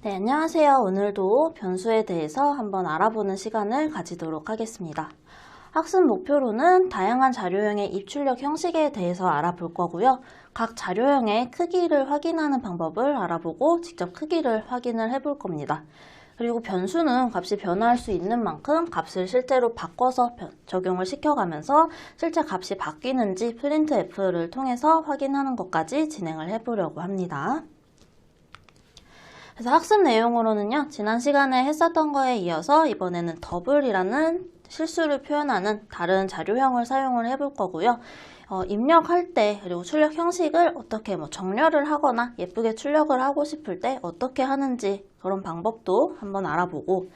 네, 안녕하세요. 오늘도 변수에 대해서 한번 알아보는 시간을 가지도록 하겠습니다. 학습 목표로는 다양한 자료형의 입출력 형식에 대해서 알아볼 거고요. 각 자료형의 크기를 확인하는 방법을 알아보고 직접 크기를 확인을 해볼 겁니다. 그리고 변수는 값이 변화할 수 있는 만큼 값을 실제로 바꿔서 적용을 시켜가면서 실제 값이 바뀌는지 프린트F를 통해서 확인하는 것까지 진행을 해보려고 합니다. 그래서 학습 내용으로는요, 지난 시간에 했었던 거에 이어서 이번에는 더블이라는 실수를 표현하는 다른 자료형을 사용을 해볼 거고요. 입력할 때 그리고 출력 형식을 어떻게 정렬을 하거나 예쁘게 출력을 하고 싶을 때 어떻게 하는지 그런 방법도 한번 알아보고,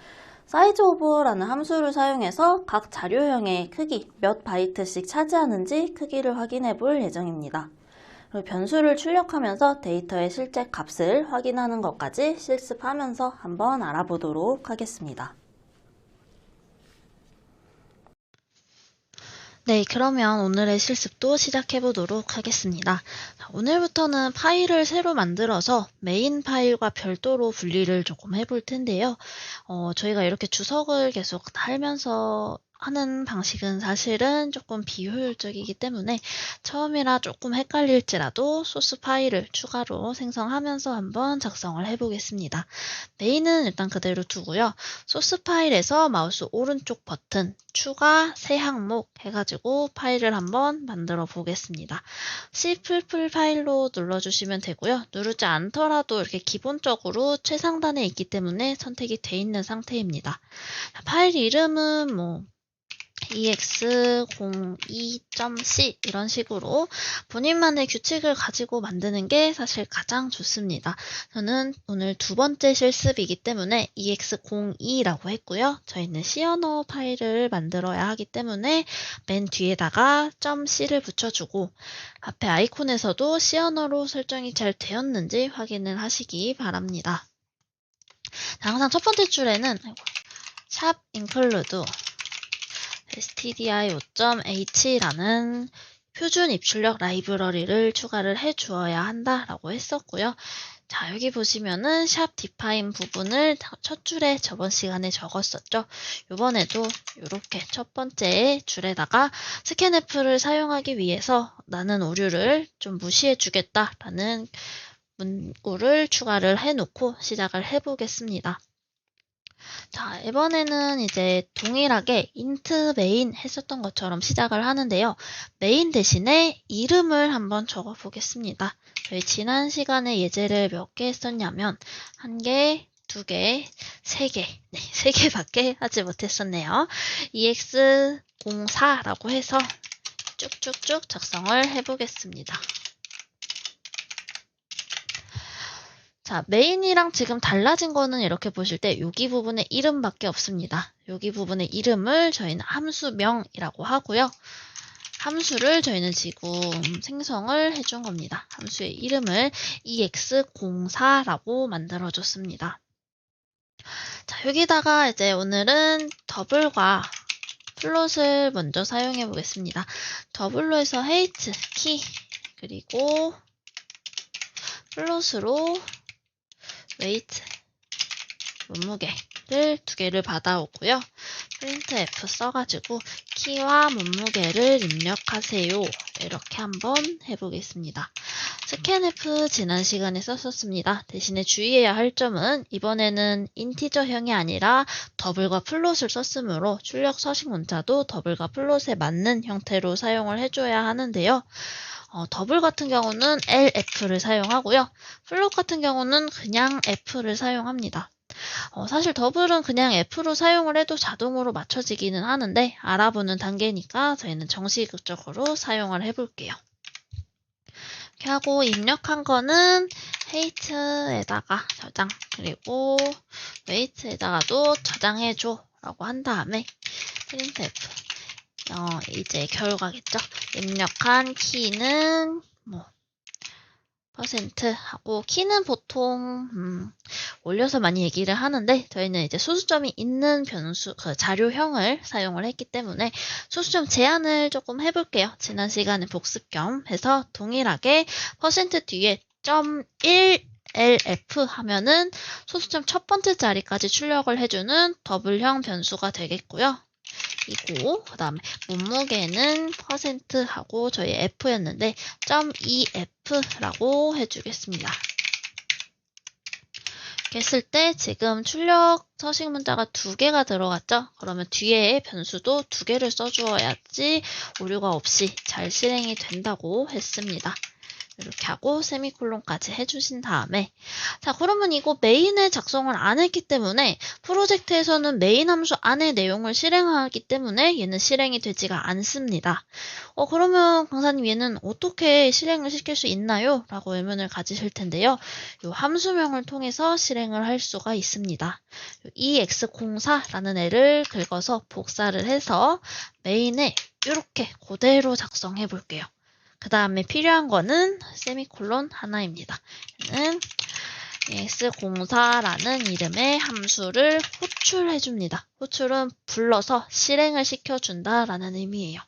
사이즈 오브라는 함수를 사용해서 각 자료형의 크기 몇 바이트씩 차지하는지 크기를 확인해 볼 예정입니다. 그리고 변수를 출력하면서 데이터의 실제 값을 확인하는 것까지 실습하면서 한번 알아보도록 하겠습니다. 네, 그러면 오늘의 실습도 시작해 보도록 하겠습니다. 오늘부터는 파일을 새로 만들어서 메인 파일과 별도로 분리를 조금 해볼 텐데요. 저희가 이렇게 주석을 계속 달면서 하는 방식은 사실은 조금 비효율적이기 때문에 처음이라 조금 헷갈릴지라도 소스 파일을 추가로 생성하면서 한번 작성을 해보겠습니다. 메인은 일단 그대로 두고요. 소스 파일에서 마우스 오른쪽 버튼 추가 새 항목 해가지고 파일을 한번 만들어 보겠습니다. C++ 파일로 눌러주시면 되고요. 누르지 않더라도 이렇게 기본적으로 최상단에 있기 때문에 선택이 돼 있는 상태입니다. 파일 이름은 ex02.c 이런 식으로 본인만의 규칙을 가지고 만드는 게 사실 가장 좋습니다. 저는 오늘 두 번째 실습이기 때문에 ex02라고 했고요. 저희는 C 언어 파일을 만들어야 하기 때문에 맨 뒤에다가 .c를 붙여주고 앞에 아이콘에서도 C 언어로 설정이 잘 되었는지 확인을 하시기 바랍니다. 항상 첫 번째 줄에는 샵 include stdio.h라는 표준 입출력 라이브러리를 추가를 해 주어야 한다라고 했었고요. 자, 여기 보시면은 샵 define 부분을 첫 줄에 저번 시간에 적었었죠. 이번에도 이렇게 첫 번째 줄에다가 scanf를 사용하기 위해서 나는 오류를 좀 무시해 주겠다라는 문구를 추가를 해 놓고 시작을 해 보겠습니다. 자, 이번에는 이제 동일하게 int main 했었던 것처럼 시작을 하는데요. 메인 대신에 이름을 한번 적어 보겠습니다. 저희 지난 시간에 예제를 몇 개 했었냐면 1개, 2개, 3개, 네, 3개밖에 하지 못했었네요. ex04라고 해서 쭉쭉쭉 작성을 해보겠습니다. 자, 메인이랑 지금 달라진 거는 이렇게 보실 때 여기 부분에 이름밖에 없습니다. 여기 부분의 이름을 저희는 함수명이라고 하고요. 함수를 저희는 지금 생성을 해준 겁니다. 함수의 이름을 ex04라고 만들어줬습니다. 자, 여기다가 이제 오늘은 더블과 플롯을 먼저 사용해 보겠습니다. 더블로 해서 height, 키, 그리고 플롯으로 weight, 몸무게를 두 개를 받아오고요. printf 써가지고 키와 몸무게를 입력하세요. 이렇게 한번 해보겠습니다. scanf 지난 시간에 썼었습니다. 대신에 주의해야 할 점은 이번에는 인티저형이 아니라 더블과 플롯을 썼으므로 출력 서식 문자도 더블과 플롯에 맞는 형태로 사용을 해줘야 하는데요. 더블 같은 경우는 LF를 사용하고요. 플롯 같은 경우는 그냥 F를 사용합니다. 사실 더블은 그냥 F로 사용을 해도 자동으로 맞춰지기는 하는데 알아보는 단계니까 저희는 정식적으로 사용을 해볼게요. 이렇게 하고 입력한 거는 height에다가 저장, 그리고 weight에다가도 저장해줘 라고 한 다음에 printf 이제 결과겠죠. 입력한 키는 퍼센트 하고, 키는 보통 올려서 많이 얘기를 하는데 저희는 이제 소수점이 있는 변수 자료형을 사용을 했기 때문에 소수점 제한을 조금 해볼게요. 지난 시간에 복습 겸 해서 동일하게 퍼센트 뒤에 .1 LF 하면은 소수점 첫 번째 자리까지 출력을 해주는 더블형 변수가 되겠고요. 이고 그 다음에 몸무게는 %하고 저희 F였는데 .EF라고 해주겠습니다. 이렇게 했을 때 지금 출력 서식 문자가 2개가 들어갔죠? 그러면 뒤에 변수도 2개를 써주어야지 오류가 없이 잘 실행이 된다고 했습니다. 이렇게 하고 세미콜론까지 해주신 다음에 자 그러면 이거 메인에 작성을 안 했기 때문에 프로젝트에서는 메인 함수 안에 내용을 실행하기 때문에 얘는 실행이 되지가 않습니다. 그러면 강사님 얘는 어떻게 실행을 시킬 수 있나요? 라고 의문을 가지실 텐데요. 이 함수명을 통해서 실행을 할 수가 있습니다. EX04라는 애를 긁어서 복사를 해서 메인에 이렇게 그대로 작성해 볼게요. 그 다음에 필요한 거는 세미콜론 하나입니다. 얘는 EX04라는 이름의 함수를 호출해줍니다. 호출은 불러서 실행을 시켜준다라는 의미예요.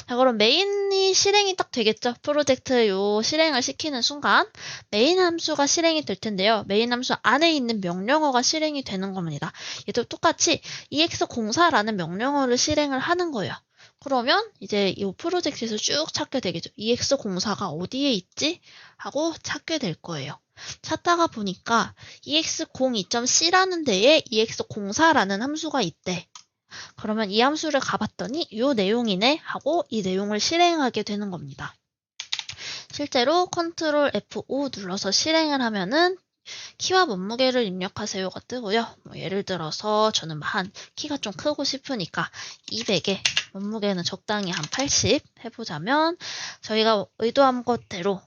자, 그럼 메인이 실행이 딱 되겠죠? 프로젝트 요 실행을 시키는 순간 메인 함수가 실행이 될 텐데요. 메인 함수 안에 있는 명령어가 실행이 되는 겁니다. 얘도 똑같이 EX04라는 명령어를 실행을 하는 거예요. 그러면 이제 이 프로젝트에서 쭉 찾게 되겠죠. EX04가 어디에 있지? 하고 찾게 될 거예요. 찾다가 보니까 EX02.C라는 데에 EX04라는 함수가 있대. 그러면 이 함수를 가봤더니 이 내용이네 하고 이 내용을 실행하게 되는 겁니다. 실제로 컨트롤 F5 눌러서 실행을 하면은 키와 몸무게를 입력하세요가 뜨고요. 예를 들어서 저는 한 키가 좀 크고 싶으니까 200에 몸무게는 적당히 한 80 해보자면 저희가 의도한 것대로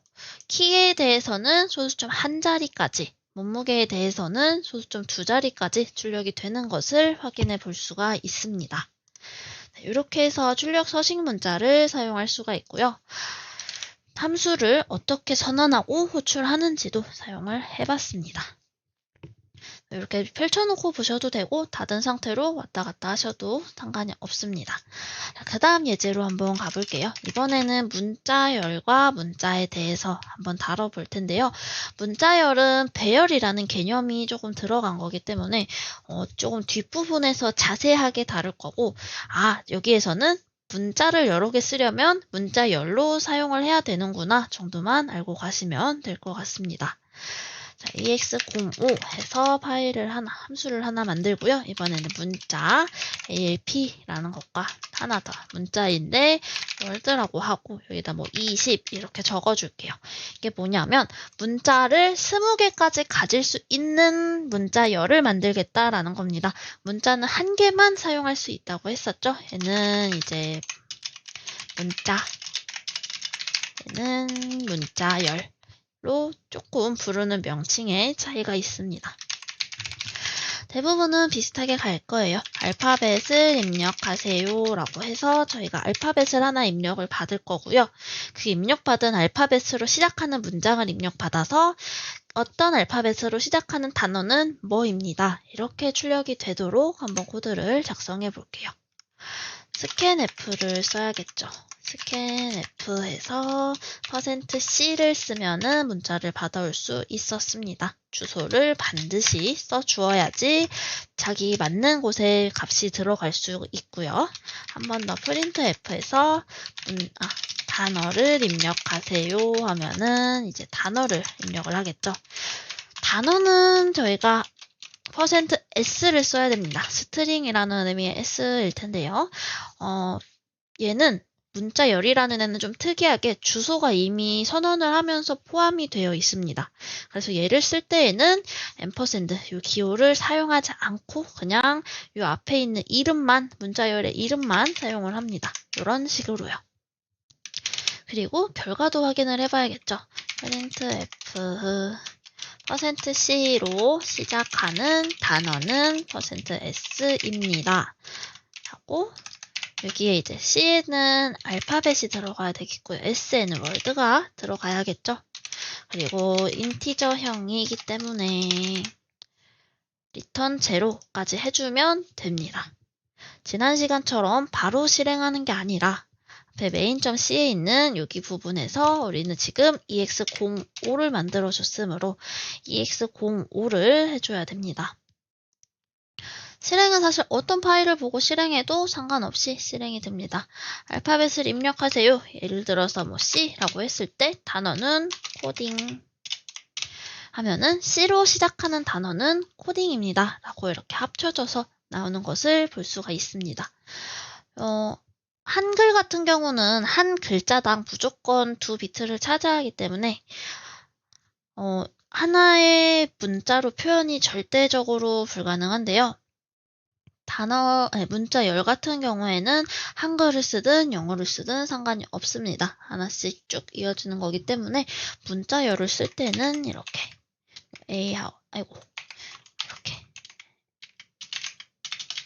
키에 대해서는 소수점 한 자리까지 몸무게에 대해서는 소수점 2자리까지 출력이 되는 것을 확인해 볼 수가 있습니다. 이렇게 해서 출력 서식 문자를 사용할 수가 있고요. 함수를 어떻게 선언하고 호출하는지도 사용을 해봤습니다. 이렇게 펼쳐놓고 보셔도 되고 닫은 상태로 왔다 갔다 하셔도 상관이 없습니다. 그 다음 예제로 한번 가볼게요. 이번에는 문자열과 문자에 대해서 한번 다뤄볼 텐데요. 문자열은 배열이라는 개념이 조금 들어간 거기 때문에 조금 뒷부분에서 자세하게 다룰 거고 여기에서는 문자를 여러 개 쓰려면 문자열로 사용을 해야 되는구나 정도만 알고 가시면 될 것 같습니다. 자, EX05 해서 함수를 하나 만들고요. 이번에는 문자 ALP라는 것과 하나 더 문자인데 월드라고 하고 여기다 20 이렇게 적어줄게요. 이게 뭐냐면 문자를 20개까지 가질 수 있는 문자열을 만들겠다라는 겁니다. 문자는 한 개만 사용할 수 있다고 했었죠. 얘는 이제 얘는 문자열 로 조금 부르는 명칭의 차이가 있습니다. 대부분은 비슷하게 갈 거예요. 알파벳을 입력하세요 라고 해서 저희가 알파벳을 하나 입력을 받을 거고요. 그 입력받은 알파벳으로 시작하는 문장을 입력받아서 어떤 알파벳으로 시작하는 단어는 뭐입니다. 이렇게 출력이 되도록 한번 코드를 작성해 볼게요. scanf를 써야겠죠. scanf에서 %C를 쓰면은 문자를 받아올 수 있었습니다. 주소를 반드시 써주어야지 자기 맞는 곳에 값이 들어갈 수 있고요. 한 번 더 printf에서 단어를 입력하세요 하면은 이제 단어를 입력을 하겠죠. 단어는 저희가 %S를 써야 됩니다. 스트링이라는 의미의 S일 텐데요. 얘는 문자열이라는 애는 좀 특이하게 주소가 이미 선언을 하면서 포함이 되어 있습니다. 그래서 얘를 쓸 때에는 &, 이 기호를 사용하지 않고 그냥 이 앞에 있는 이름만, 문자열의 이름만 사용을 합니다. 이런 식으로요. 그리고 결과도 확인을 해봐야겠죠. printf %C로 시작하는 단어는 %S입니다. 하고 여기에 이제 C에는 알파벳이 들어가야 되겠고요. S에는 월드가 들어가야겠죠. 그리고 인티저형이기 때문에 return 0까지 해주면 됩니다. 지난 시간처럼 바로 실행하는 게 아니라 앞에 main.c에 있는 여기 부분에서 우리는 지금 EX05를 만들어줬으므로 EX05를 해줘야 됩니다. 실행은 사실 어떤 파일을 보고 실행해도 상관없이 실행이 됩니다. 알파벳을 입력하세요. 예를 들어서 뭐 C라고 했을 때 단어는 코딩 하면은 C로 시작하는 단어는 코딩입니다. 라고 이렇게 합쳐져서 나오는 것을 볼 수가 있습니다. 한글 같은 경우는 한 글자당 무조건 2비트를 차지하기 때문에 하나의 문자로 표현이 절대적으로 불가능한데요. 문자열 같은 경우에는 한글을 쓰든 영어를 쓰든 상관이 없습니다. 하나씩 쭉 이어지는 거기 때문에 문자열을 쓸 때는 이렇게 이렇게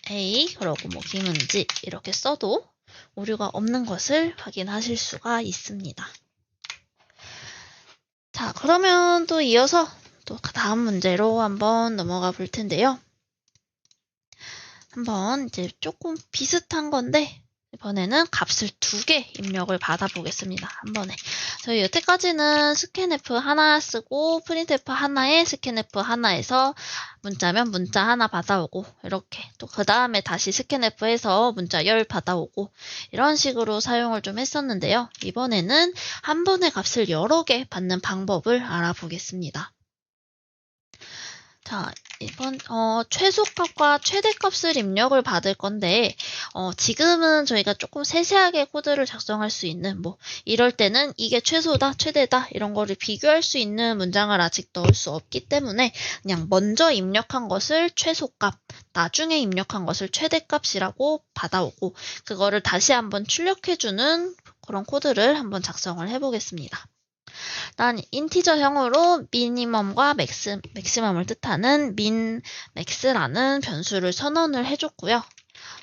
A 그러고 뭐 김은지 이렇게 써도 오류가 없는 것을 확인하실 수가 있습니다. 자, 그러면 또 이어서 또 다음 문제로 한번 넘어가 볼 텐데요. 한번 이제 조금 비슷한 건데 이번에는 값을 2개 입력을 받아보겠습니다. 한 번에. 저희 여태까지는 스캔F 하나 쓰고 프린트F 하나에 스캔F 하나에서 문자면 문자 하나 받아오고 이렇게 또 그 다음에 다시 스캔F해서 문자 10 받아오고 이런 식으로 사용을 좀 했었는데요. 이번에는 한 번에 값을 여러 개 받는 방법을 알아보겠습니다. 자, 이번 최소값과 최대값을 입력을 받을 건데 지금은 저희가 조금 세세하게 코드를 작성할 수 있는 이럴 때는 이게 최소다, 최대다 이런 거를 비교할 수 있는 문장을 아직 넣을 수 없기 때문에 그냥 먼저 입력한 것을 최소값, 나중에 입력한 것을 최대값이라고 받아오고 그거를 다시 한번 출력해주는 그런 코드를 한번 작성을 해보겠습니다. 일단 인티저형으로 미니멈과 맥시멈을 뜻하는 min, max라는 변수를 선언을 해줬고요.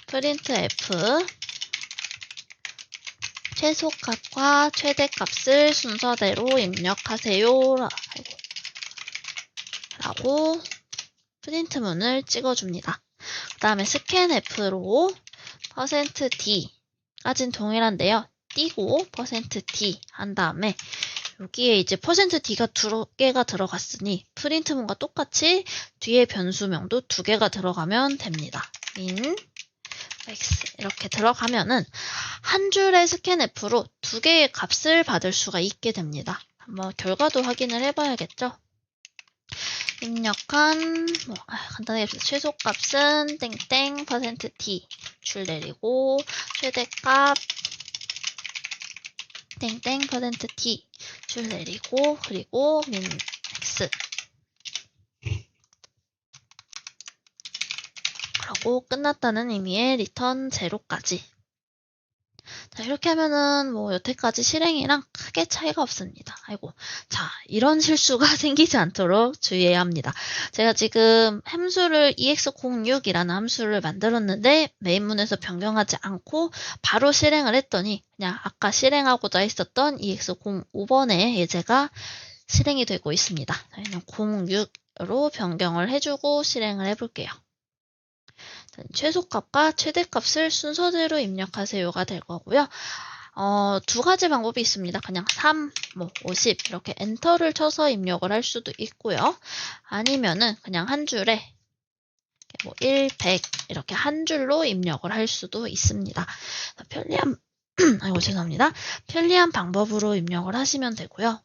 printf 최소값과 최대값을 순서대로 입력하세요 라고 프린트문을 찍어줍니다. 그 다음에 scanf로 %d 까진 동일한데요. 띄고 %d 한 다음에 여기에 이제 %d가 2개가 들어갔으니 프린트문과 똑같이 뒤에 변수명도 2개가 들어가면 됩니다. min, max 이렇게 들어가면은 한 줄의 scanf로 2개의 값을 받을 수가 있게 됩니다. 한번 결과도 확인을 해봐야겠죠. 입력한 간단하게 최소값은 땡땡 %d 줄 내리고 최대값 땡땡 %t 줄 내리고 그리고 min x 그러고 끝났다는 의미의 return 0까지. 자, 이렇게 하면은 여태까지 실행이랑 크게 차이가 없습니다. 자, 이런 실수가 생기지 않도록 주의해야 합니다. 제가 지금 함수를 ex06이라는 함수를 만들었는데 메인문에서 변경하지 않고 바로 실행을 했더니 그냥 아까 실행하고자 했었던 ex05번의 예제가 실행이 되고 있습니다. 저희는 06으로 변경을 해주고 실행을 해볼게요. 최소값과 최대값을 순서대로 입력하세요가 될 거고요. 2가지 방법이 있습니다. 그냥 3, 50 이렇게 엔터를 쳐서 입력을 할 수도 있고요. 아니면은 그냥 한 줄에 1, 100 이렇게 한 줄로 입력을 할 수도 있습니다. 편리한 죄송합니다. 편리한 방법으로 입력을 하시면 되고요.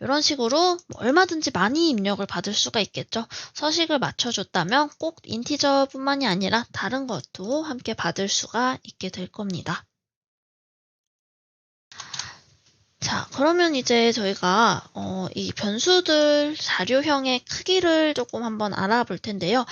이런 식으로 얼마든지 많이 입력을 받을 수가 있겠죠. 서식을 맞춰줬다면 꼭 인티저뿐만이 아니라 다른 것도 함께 받을 수가 있게 될 겁니다. 자, 그러면 이제 저희가 이 변수들 자료형의 크기를 조금 한번 알아볼 텐데요.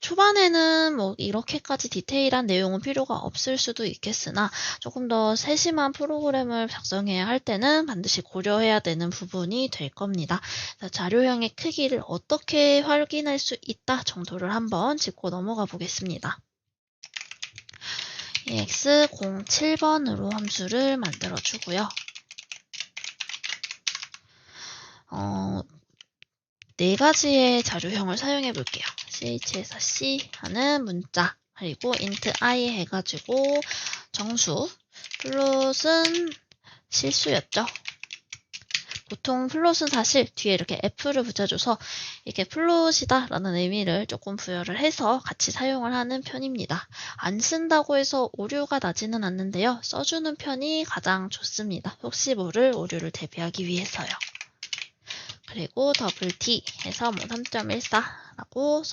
초반에는 이렇게까지 디테일한 내용은 필요가 없을 수도 있겠으나 조금 더 세심한 프로그램을 작성해야 할 때는 반드시 고려해야 되는 부분이 될 겁니다. 자, 자료형의 크기를 어떻게 확인할 수 있다 정도를 한번 짚고 넘어가 보겠습니다. ex07번으로 함수를 만들어 주고요. 4가지의 자료형을 사용해 볼게요. ch에서 c 하는 문자, 그리고 int i 해가지고 정수, 플롯은 실수였죠. 보통 플롯은 사실 뒤에 이렇게 F를 붙여줘서 이게 플롯이다 라는 의미를 조금 부여를 해서 같이 사용을 하는 편입니다. 안 쓴다고 해서 오류가 나지는 않는데요. 써주는 편이 가장 좋습니다. 혹시 모를 오류를 대비하기 위해서요. 그리고 더블 D 해서 뭐 3.14라고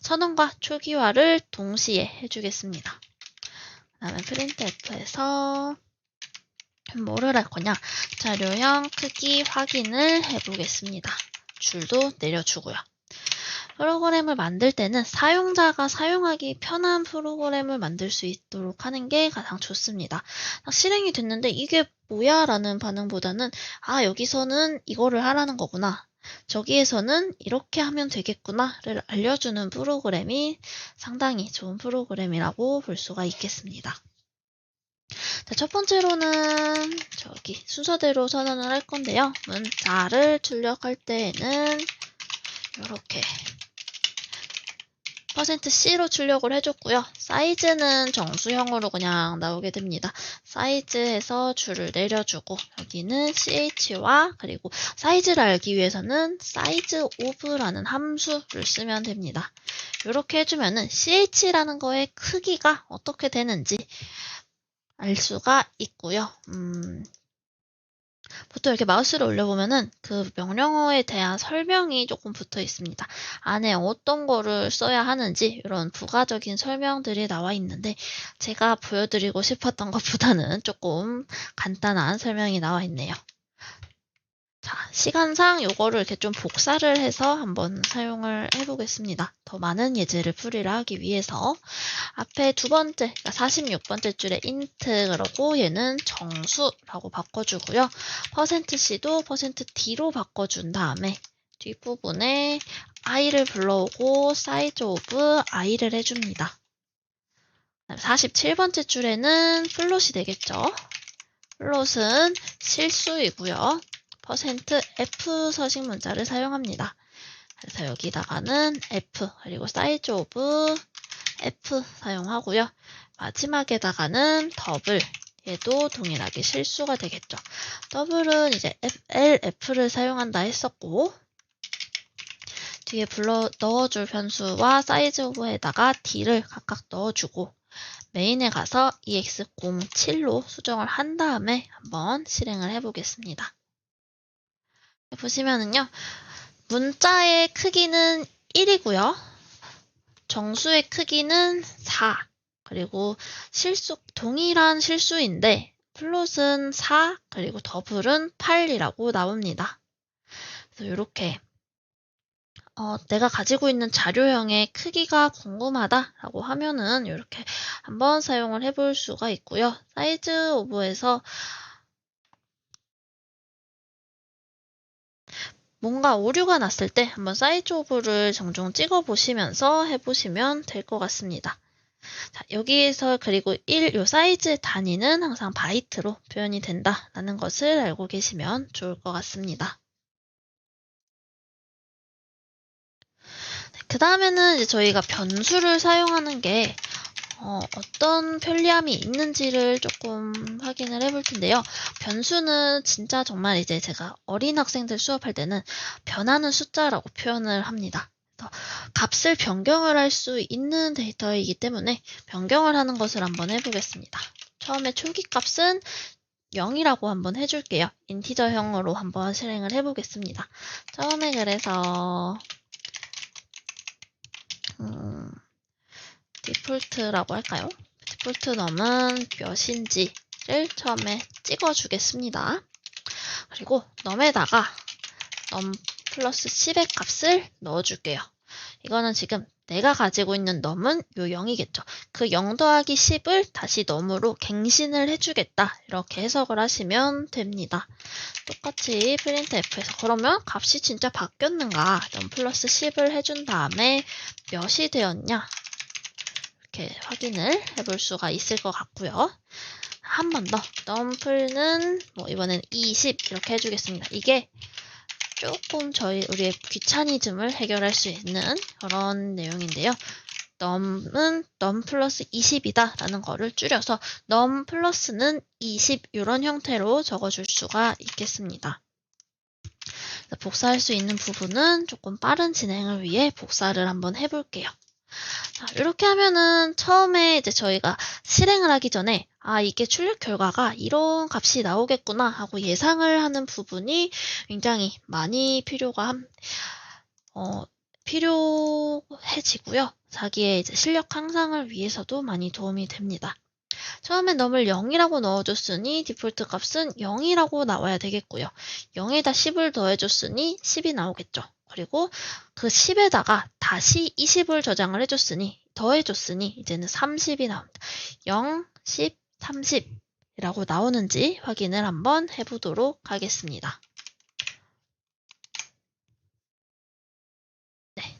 선언과 초기화를 동시에 해주겠습니다. 그 다음에 printf에서 뭐를 할 거냐? 자료형 크기 확인을 해보겠습니다. 줄도 내려주고요. 프로그램을 만들 때는 사용자가 사용하기 편한 프로그램을 만들 수 있도록 하는 게 가장 좋습니다. 실행이 됐는데 이게 뭐야? 라는 반응보다는 여기서는 이거를 하라는 거구나. 저기에서는 이렇게 하면 되겠구나를 알려주는 프로그램이 상당히 좋은 프로그램이라고 볼 수가 있겠습니다. 자, 첫 번째로는 저기 순서대로 선언을 할 건데요. 문자를 출력할 때에는 이렇게 %C로 출력을 해줬고요. 사이즈는 정수형으로 그냥 나오게 됩니다. 사이즈에서 줄을 내려주고 여기는 ch와 그리고 사이즈를 알기 위해서는 size of라는 함수를 쓰면 됩니다. 이렇게 해주면은 ch라는 거의 크기가 어떻게 되는지 알 수가 있고요. 보통 이렇게 마우스를 올려보면은 그 명령어에 대한 설명이 조금 붙어 있습니다. 안에 어떤 거를 써야 하는지 이런 부가적인 설명들이 나와 있는데 제가 보여드리고 싶었던 것보다는 조금 간단한 설명이 나와 있네요. 자, 시간상 요거를 이렇게 좀 복사를 해서 한번 사용을 해보겠습니다. 더 많은 예제를 풀이를 하기 위해서 앞에 두 번째, 그러니까 46번째 줄에 int 그러고 얘는 정수라고 바꿔주고요. %C도 %D로 바꿔준 다음에 뒷부분에 i를 불러오고 size of i를 해줍니다. 47번째 줄에는 플롯이 되겠죠. 플롯은 실수이고요. %F 서식 문자를 사용합니다. 그래서 여기다가는 F 그리고 size of F 사용하고요. 마지막에다가는 더블 얘도 동일하게 실수가 되겠죠. 더블은 이제 LF를 사용한다 했었고 뒤에 넣어줄 변수와 size of에다가 D를 각각 넣어주고 메인에 가서 EX07로 수정을 한 다음에 한번 실행을 해보겠습니다. 보시면은요, 문자의 크기는 1이고요. 정수의 크기는 4. 그리고 동일한 실수인데, 플롯은 4, 그리고 더블은 8이라고 나옵니다. 그래서 이렇게, 내가 가지고 있는 자료형의 크기가 궁금하다라고 하면은 이렇게 한번 사용을 해볼 수가 있고요. 사이즈 오브에서 뭔가 오류가 났을 때 한번 사이즈 오브를 종종 찍어 보시면서 해보시면 될 것 같습니다. 자, 여기에서 그리고 요 사이즈 단위는 항상 바이트로 표현이 된다라는 것을 알고 계시면 좋을 것 같습니다. 그 다음에는 이제 저희가 변수를 사용하는 게 어떤 편리함이 있는지를 조금 확인을 해볼 텐데요. 변수는 진짜 정말 이제 제가 어린 학생들 수업할 때는 변하는 숫자라고 표현을 합니다. 그래서 값을 변경을 할 수 있는 데이터이기 때문에 변경을 하는 것을 한번 해보겠습니다. 처음에 초기 값은 0이라고 한번 해줄게요. 인티저형으로 한번 실행을 해보겠습니다. 처음에 그래서 디폴트라고 할까요? 디폴트 넘은 몇인지를 처음에 찍어주겠습니다. 그리고 넘에다가 넘 플러스 10의 값을 넣어줄게요. 이거는 지금 내가 가지고 있는 넘은 요 0이겠죠. 그 0 더하기 10을 다시 넘으로 갱신을 해주겠다. 이렇게 해석을 하시면 됩니다. 똑같이 printf에서 그러면 값이 진짜 바뀌었는가? 넘 플러스 10을 해준 다음에 몇이 되었냐? 이렇게 확인을 해볼 수가 있을 것 같고요. 한 번 더 넘플는 이번엔 20 이렇게 해주겠습니다. 이게 조금 우리의 귀차니즘을 해결할 수 있는 그런 내용인데요. num은 num 플러스 20이다 라는 거를 줄여서 num 플러스는 20 이런 형태로 적어줄 수가 있겠습니다. 복사할 수 있는 부분은 조금 빠른 진행을 위해 복사를 한번 해볼게요. 자, 이렇게 하면은 처음에 이제 저희가 실행을 하기 전에 이게 출력 결과가 이런 값이 나오겠구나 하고 예상을 하는 부분이 굉장히 많이 필요해지고요. 자기의 이제 실력 향상을 위해서도 많이 도움이 됩니다. 처음에 num을 0이라고 넣어줬으니 디폴트 값은 0이라고 나와야 되겠고요. 0에다 10을 더해줬으니 10이 나오겠죠. 그리고 그 10에다가 다시 20을 저장을 더해줬으니 이제는 30이 나옵니다. 0, 10, 30이라고 나오는지 확인을 한번 해보도록 하겠습니다.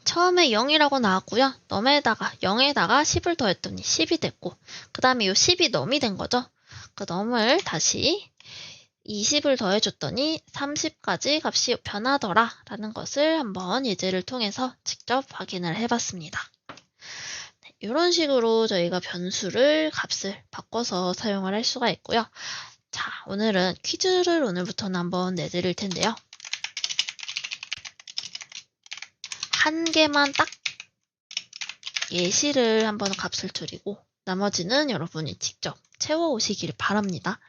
처음에 0이라고 나왔고요. num에다가 0에다가 10을 더했더니 10이 됐고 그 다음에 이 10이 num이 된 거죠. 그 num을 다시 20을 더해줬더니 30까지 값이 변하더라 라는 것을 한번 예제를 통해서 직접 확인을 해봤습니다. 이런 식으로 저희가 변수를 값을 바꿔서 사용을 할 수가 있고요. 자, 오늘은 퀴즈를 오늘부터는 한번 내드릴 텐데요. 한 개만 딱 예시를 한번 값을 드리고 나머지는 여러분이 직접 채워오시길 바랍니다.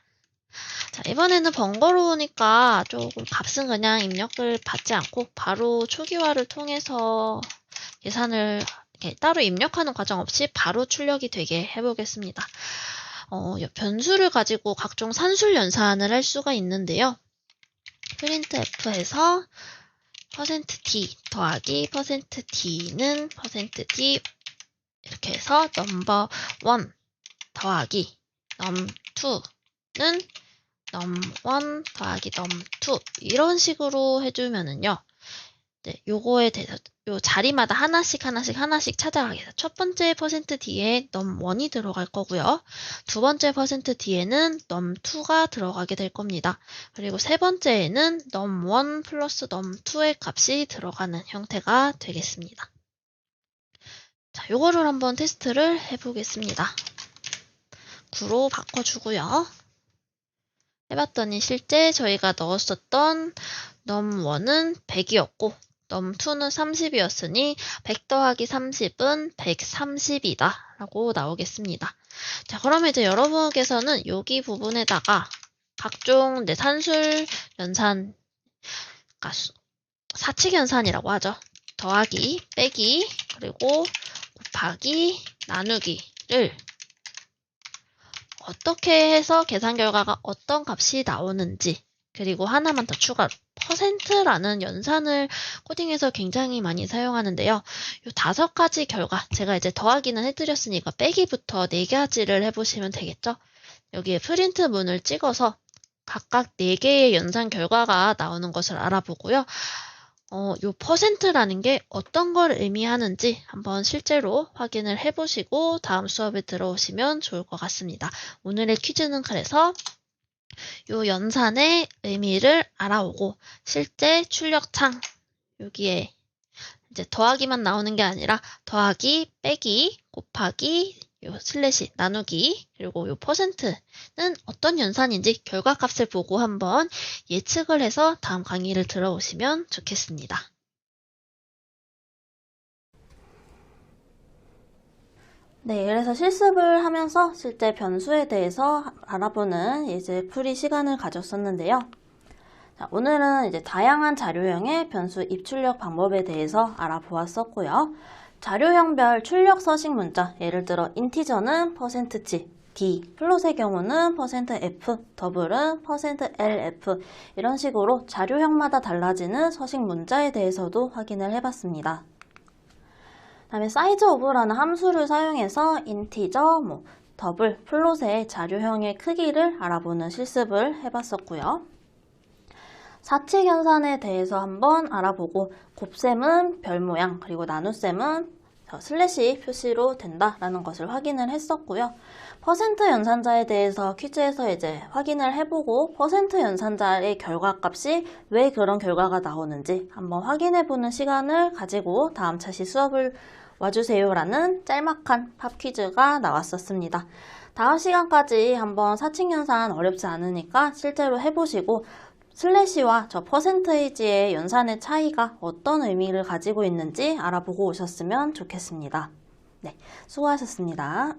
자, 이번에는 번거로우니까 조금 값은 그냥 입력을 받지 않고 바로 초기화를 통해서 계산을 따로 입력하는 과정 없이 바로 출력이 되게 해보겠습니다. 변수를 가지고 각종 산술 연산을 할 수가 있는데요. printf에서 %d 더하기 %d는 %d 이렇게 해서 number1 더하기 num2는 num1 더하기 num2 이런 식으로 해주면은요. 네, 요거에 대해서 요 자리마다 하나씩 찾아가게 해서 첫 번째 %d에 num1이 들어갈 거고요. 두 번째 %d에는 num2가 들어가게 될 겁니다. 그리고 세 번째에는 num1 플러스 num2의 값이 들어가는 형태가 되겠습니다. 자, 요거를 한번 테스트를 해보겠습니다. 9로 바꿔주고요. 해봤더니 실제 저희가 넣었었던 num1은 100이었고 num2는 30이었으니 100 더하기 30은 130이다 라고 나오겠습니다. 자, 그러면 이제 여러분께서는 여기 부분에다가 각종 산술 연산, 사칙 연산이라고 하죠. 더하기, 빼기, 그리고 곱하기, 나누기를 어떻게 해서 계산 결과가 어떤 값이 나오는지 그리고 하나만 더 추가로 %라는 연산을 코딩에서 굉장히 많이 사용하는데요. 요 5가지 결과 제가 이제 더하기는 해드렸으니까 빼기부터 4가지를 해보시면 되겠죠. 여기에 프린트 문을 찍어서 각각 4개의 연산 결과가 나오는 것을 알아보고요. 요 %라는 게 어떤 걸 의미하는지 한번 실제로 확인을 해보시고 다음 수업에 들어오시면 좋을 것 같습니다. 오늘의 퀴즈는 그래서 요 연산의 의미를 알아오고 실제 출력창 여기에 이제 더하기만 나오는 게 아니라 더하기, 빼기, 곱하기, 요 슬래시, 나누기, 그리고 요 %는 어떤 연산인지 결과값을 보고 한번 예측을 해서 다음 강의를 들어오시면 좋겠습니다. 네, 그래서 실습을 하면서 실제 변수에 대해서 알아보는 예제 풀이 시간을 가졌었는데요. 자, 오늘은 이제 다양한 자료형의 변수 입출력 방법에 대해서 알아보았었고요. 자료형별 출력 서식 문자, 예를 들어 인티저는 %g, d, 플롯의 경우는 %f, 더블은 %lf 이런 식으로 자료형마다 달라지는 서식 문자에 대해서도 확인을 해봤습니다. 다음에 size of라는 함수를 사용해서 인티저, 더블, 플롯의 자료형의 크기를 알아보는 실습을 해봤었고요. 사칙 연산에 대해서 한번 알아보고 곱셈은 별 모양 그리고 나눗셈은 슬래시 표시로 된다라는 것을 확인을 했었고요. % 연산자에 대해서 퀴즈에서 이제 확인을 해보고 % 연산자의 결과값이 왜 그런 결과가 나오는지 한번 확인해보는 시간을 가지고 다음 차시 수업을 와주세요라는 짤막한 팝 퀴즈가 나왔었습니다. 다음 시간까지 한번 사칙연산 어렵지 않으니까 실제로 해보시고 슬래시와 저 퍼센테이지의 연산의 차이가 어떤 의미를 가지고 있는지 알아보고 오셨으면 좋겠습니다. 네, 수고하셨습니다.